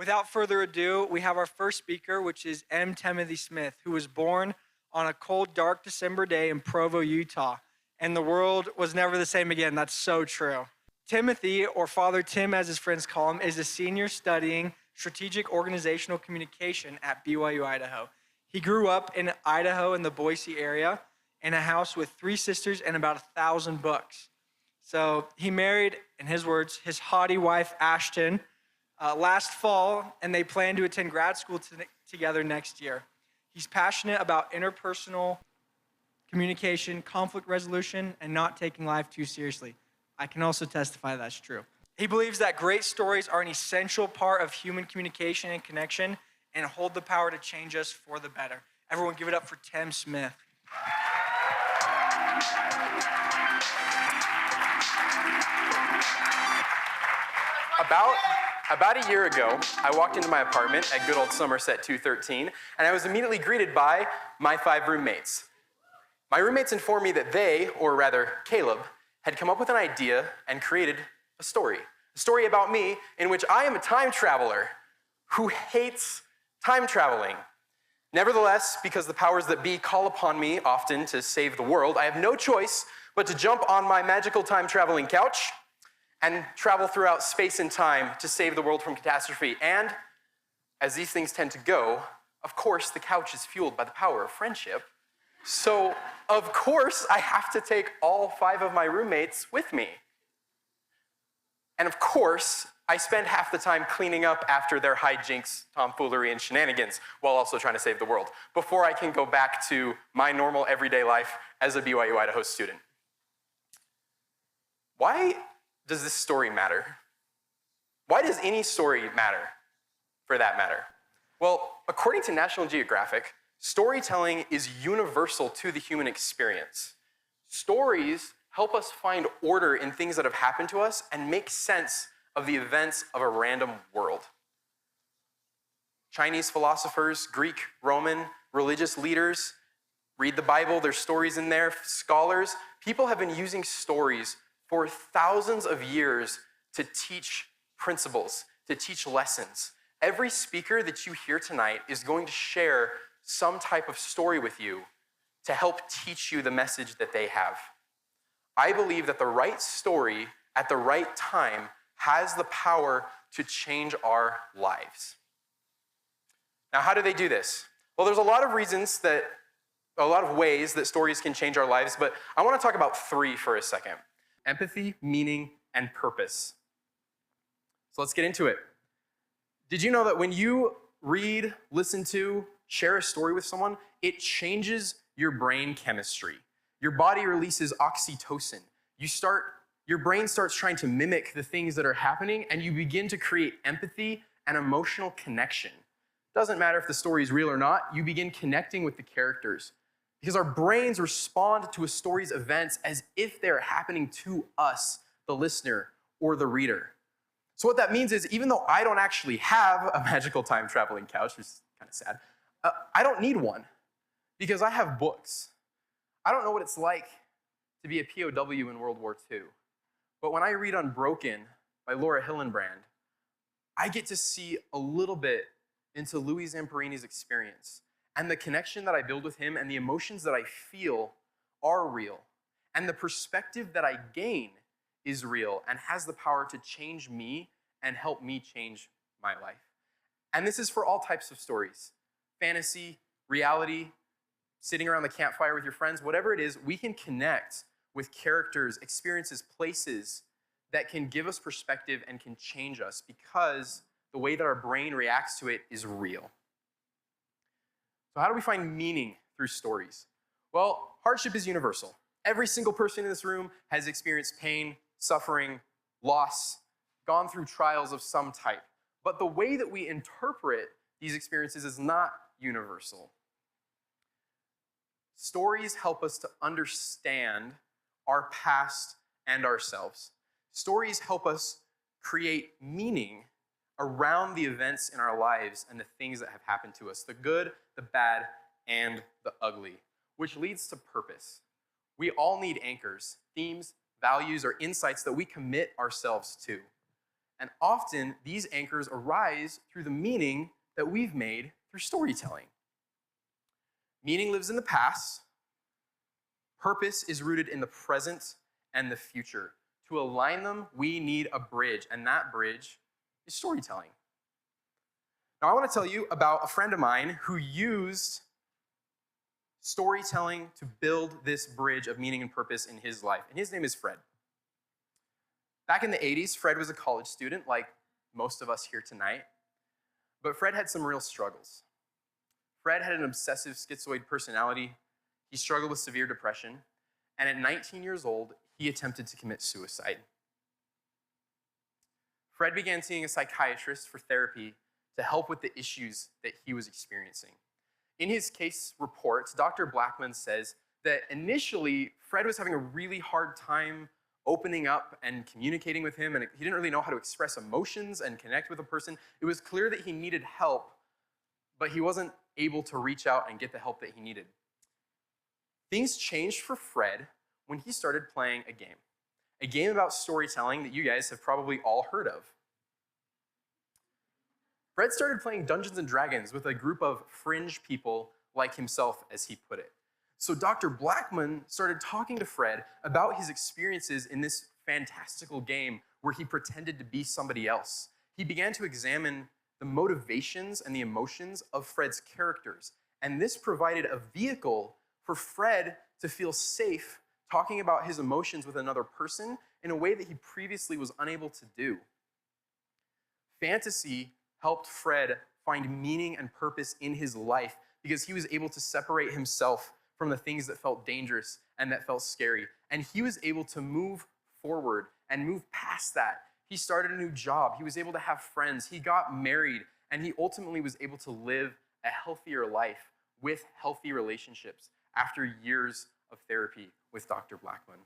Without further ado, we have our first speaker, which is M. Timothy Smith, who was born on a cold, dark December day in Provo, Utah. And the world was never the same again. That's so true. Timothy, or Father Tim as his friends call him, is a senior studying strategic organizational communication at BYU, Idaho. He grew up in Idaho in the Boise area in a house with 3 sisters and about 1,000 books. So he married, in his words, his haughty wife, Ashton, last fall, and they plan to attend grad school together next year. He's passionate about interpersonal communication, conflict resolution, and not taking life too seriously. I can also testify that's true. He believes that great stories are an essential part of human communication and connection and hold the power to change us for the better. Everyone give it up for Tim Smith. About a year ago, I walked into my apartment at good old Somerset 213, and I was immediately greeted by my 5 roommates. My roommates informed me that they, or rather Caleb, had come up with an idea and created a story about me in which I am a time traveler who hates time traveling. Nevertheless, because the powers that be call upon me often to save the world, I have no choice but to jump on my magical time traveling couch and travel throughout space and time to save the world from catastrophe. And as these things tend to go, of course, the couch is fueled by the power of friendship. So, of course, I have to take all 5 of my roommates with me. And of course, I spend half the time cleaning up after their hijinks, tomfoolery, and shenanigans, while also trying to save the world, before I can go back to my normal everyday life as a BYU Idaho student. Why does this story matter? Why does any story matter, for that matter? Well, according to National Geographic, storytelling is universal to the human experience. Stories help us find order in things that have happened to us and make sense of the events of a random world. Chinese philosophers, Greek, Roman, religious leaders, read the Bible, there's stories in there, scholars. People have been using stories for thousands of years to teach principles, to teach lessons. Every speaker that you hear tonight is going to share some type of story with you to help teach you the message that they have. I believe that the right story at the right time has the power to change our lives. Now, how do they do this? Well, there's a lot of ways that stories can change our lives, but I want to talk about 3 for a second. Empathy, meaning, and purpose. So let's get into it. Did you know that when you read, listen to, share a story with someone, it changes your brain chemistry? Your body releases oxytocin. Your brain starts trying to mimic the things that are happening, and you begin to create empathy and emotional connection. Doesn't matter if the story is real or not, you begin connecting with the characters. Because our brains respond to a story's events as if they're happening to us, the listener or the reader. So what that means is, even though I don't actually have a magical time traveling couch, which is kind of sad, I don't need one because I have books. I don't know what it's like to be a POW in World War II, but when I read Unbroken by Laura Hillenbrand, I get to see a little bit into Louis Zamperini's experience. And the connection that I build with him and the emotions that I feel are real. And the perspective that I gain is real and has the power to change me and help me change my life. And this is for all types of stories. Fantasy, reality, sitting around the campfire with your friends, whatever it is, we can connect with characters, experiences, places that can give us perspective and can change us because the way that our brain reacts to it is real. So how do we find meaning through stories? Well, hardship is universal. Every single person in this room has experienced pain, suffering, loss, gone through trials of some type. But the way that we interpret these experiences is not universal. Stories help us to understand our past and ourselves. Stories help us create meaning around the events in our lives and the things that have happened to us, the good, the bad, and the ugly, which leads to purpose. We all need anchors, themes, values, or insights that we commit ourselves to. And often, these anchors arise through the meaning that we've made through storytelling. Meaning lives in the past. Purpose is rooted in the present and the future. To align them, we need a bridge, and that bridge is storytelling. Now, I want to tell you about a friend of mine who used storytelling to build this bridge of meaning and purpose in his life, and his name is Fred. Back in the 80s, Fred was a college student, like most of us here tonight, but Fred had some real struggles. Fred had an obsessive schizoid personality. He struggled with severe depression, and at 19 years old, he attempted to commit suicide. Fred began seeing a psychiatrist for therapy to help with the issues that he was experiencing. In his case reports, Dr. Blackman says that initially, Fred was having a really hard time opening up and communicating with him, and he didn't really know how to express emotions and connect with a person. It was clear that he needed help, but he wasn't able to reach out and get the help that he needed. Things changed for Fred when he started playing a game about storytelling that you guys have probably all heard of. Fred started playing Dungeons and Dragons with a group of fringe people like himself, as he put it. So Dr. Blackman started talking to Fred about his experiences in this fantastical game where he pretended to be somebody else. He began to examine the motivations and the emotions of Fred's characters, and this provided a vehicle for Fred to feel safe talking about his emotions with another person in a way that he previously was unable to do. Fantasy helped Fred find meaning and purpose in his life because he was able to separate himself from the things that felt dangerous and that felt scary. And he was able to move forward and move past that. He started a new job. He was able to have friends. He got married, and he ultimately was able to live a healthier life with healthy relationships after years of therapy with Dr. Blackman.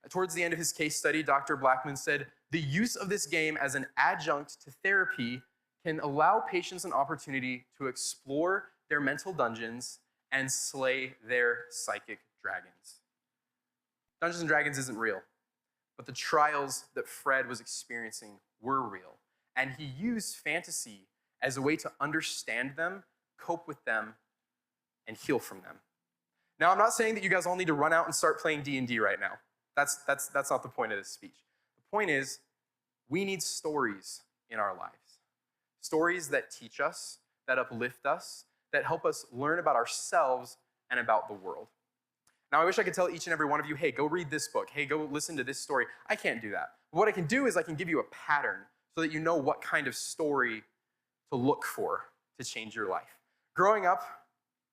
Towards the end of his case study, Dr. Blackman said, the use of this game as an adjunct to therapy can allow patients an opportunity to explore their mental dungeons and slay their psychic dragons. Dungeons and Dragons isn't real, but the trials that Fred was experiencing were real, and he used fantasy as a way to understand them, cope with them, and heal from them. Now, I'm not saying that you guys all need to run out and start playing D&D right now. That's not the point of this speech. The point is, we need stories in our lives. Stories that teach us, that uplift us, that help us learn about ourselves and about the world. Now, I wish I could tell each and every one of you, hey, go read this book. Hey, go listen to this story. I can't do that. But what I can do is I can give you a pattern so that you know what kind of story to look for to change your life. Growing up,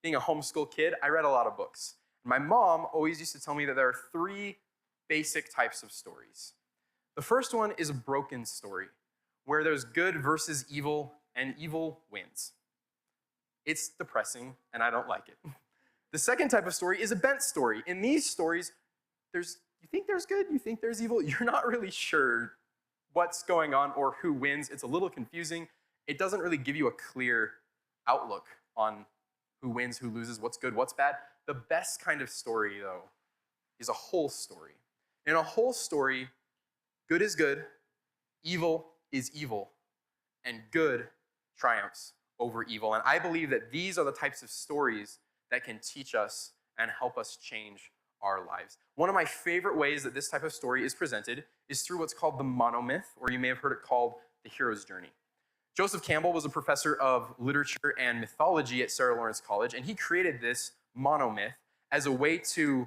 being a homeschool kid, I read a lot of books. My mom always used to tell me that there are 3 basic types of stories. The first one is a broken story, where there's good versus evil, and evil wins. It's depressing, and I don't like it. The second type of story is a bent story. In these stories, you think there's good, you think there's evil, you're not really sure what's going on or who wins. It's a little confusing. It doesn't really give you a clear outlook on who wins, who loses, what's good, what's bad. The best kind of story, though, is a whole story. In a whole story, good is good, evil is evil, and good triumphs over evil. And I believe that these are the types of stories that can teach us and help us change our lives. One of my favorite ways that this type of story is presented is through what's called the monomyth, or you may have heard it called the hero's journey. Joseph Campbell was a professor of literature and mythology at Sarah Lawrence College, and he created this monomyth as a way to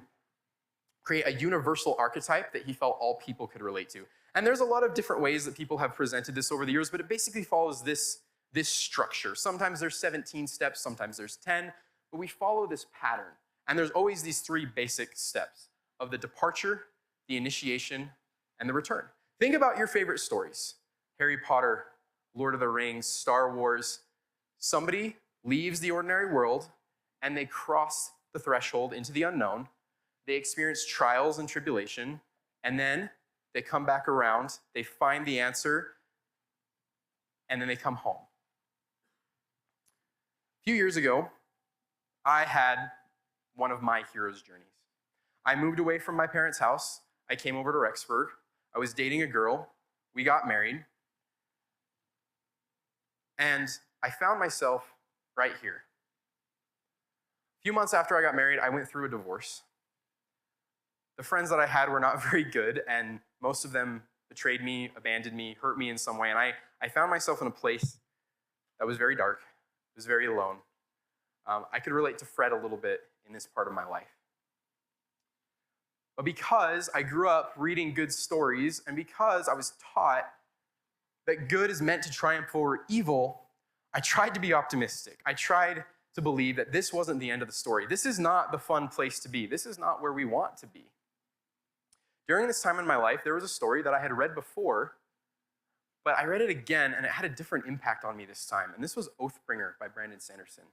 create a universal archetype that he felt all people could relate to. And there's a lot of different ways that people have presented this over the years, but it basically follows this structure. Sometimes there's 17 steps, sometimes there's 10, but we follow this pattern. And there's always these 3 basic steps of the departure, the initiation, and the return. Think about your favorite stories. Harry Potter, Lord of the Rings, Star Wars. Somebody leaves the ordinary world and they cross the threshold into the unknown. They experience trials and tribulation, and then they come back around, they find the answer, and then they come home. A few years ago, I had one of my hero's journeys. I moved away from my parents' house. I came over to Rexburg. I was dating a girl. We got married. And I found myself right here. A few months after I got married, I went through a divorce. The friends that I had were not very good, and most of them betrayed me, abandoned me, hurt me in some way. And I found myself in a place that was very dark. It was very alone. I could relate to Fred a little bit in this part of my life. But because I grew up reading good stories, and because I was taught that good is meant to triumph over evil, I tried to be optimistic. I tried to believe that this wasn't the end of the story. This is not the fun place to be. This is not where we want to be. During this time in my life, there was a story that I had read before, but I read it again, and it had a different impact on me this time. And this was Oathbringer by Brandon Sanderson.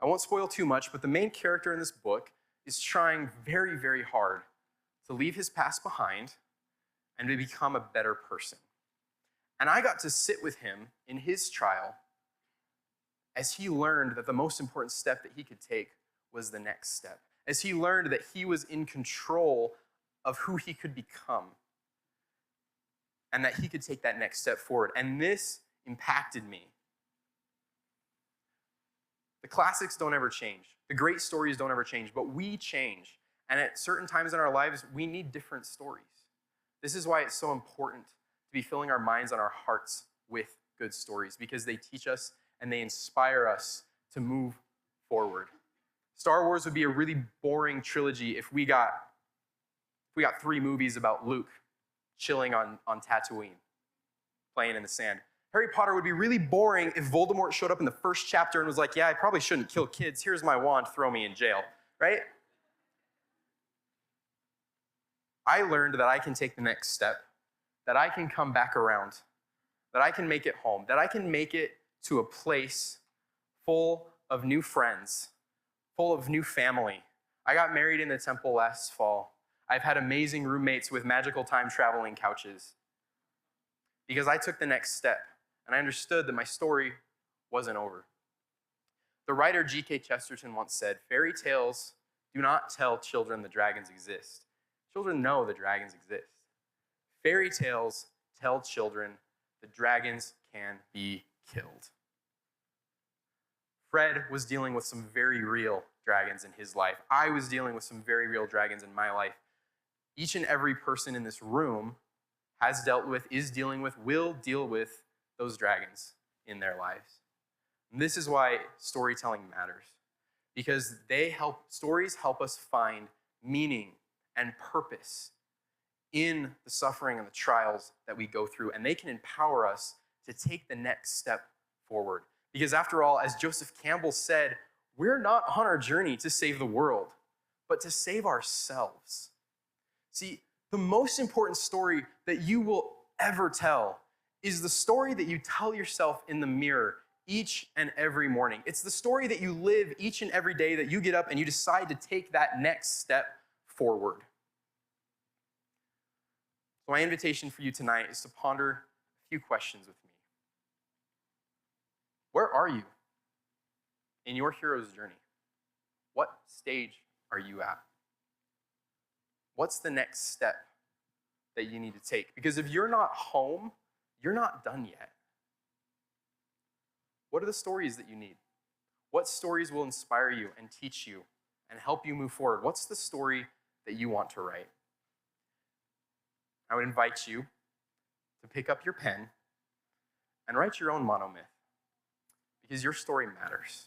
I won't spoil too much, but the main character in this book is trying very, very hard to leave his past behind and to become a better person. And I got to sit with him in his trial as he learned that the most important step that he could take was the next step, as he learned that he was in control of who he could become and that he could take that next step forward. And this impacted me. The classics don't ever change. The great stories don't ever change, but we change. And at certain times in our lives, we need different stories. This is why it's so important to be filling our minds and our hearts with good stories, because they teach us and they inspire us to move forward. Star Wars would be a really boring trilogy if we got 3 movies about Luke chilling on Tatooine, playing in the sand. Harry Potter would be really boring if Voldemort showed up in the first chapter and was like, yeah, I probably shouldn't kill kids. Here's my wand, throw me in jail, right? I learned that I can take the next step, that I can come back around, that I can make it home, that I can make it to a place full of new friends, full of new family. I got married in the temple last fall. I've had amazing roommates with magical time traveling couches because I took the next step and I understood that my story wasn't over. The writer G.K. Chesterton once said, "Fairy tales do not tell children the dragons exist. Children know the dragons exist. Fairy tales tell children the dragons can be killed." Fred was dealing with some very real dragons in his life. I was dealing with some very real dragons in my life. Each and every person in this room has dealt with, is dealing with, will deal with those dragons in their lives. And this is why storytelling matters, because stories help us find meaning and purpose in the suffering and the trials that we go through, and they can empower us to take the next step forward. Because after all, as Joseph Campbell said, we're not on our journey to save the world, but to save ourselves. See, the most important story that you will ever tell is the story that you tell yourself in the mirror each and every morning. It's the story that you live each and every day that you get up and you decide to take that next step forward. So my invitation for you tonight is to ponder a few questions with me. Where are you in your hero's journey? What stage are you at? What's the next step that you need to take? Because if you're not home, you're not done yet. What are the stories that you need? What stories will inspire you and teach you and help you move forward? What's the story that you want to write? I would invite you to pick up your pen and write your own monomyth, because your story matters.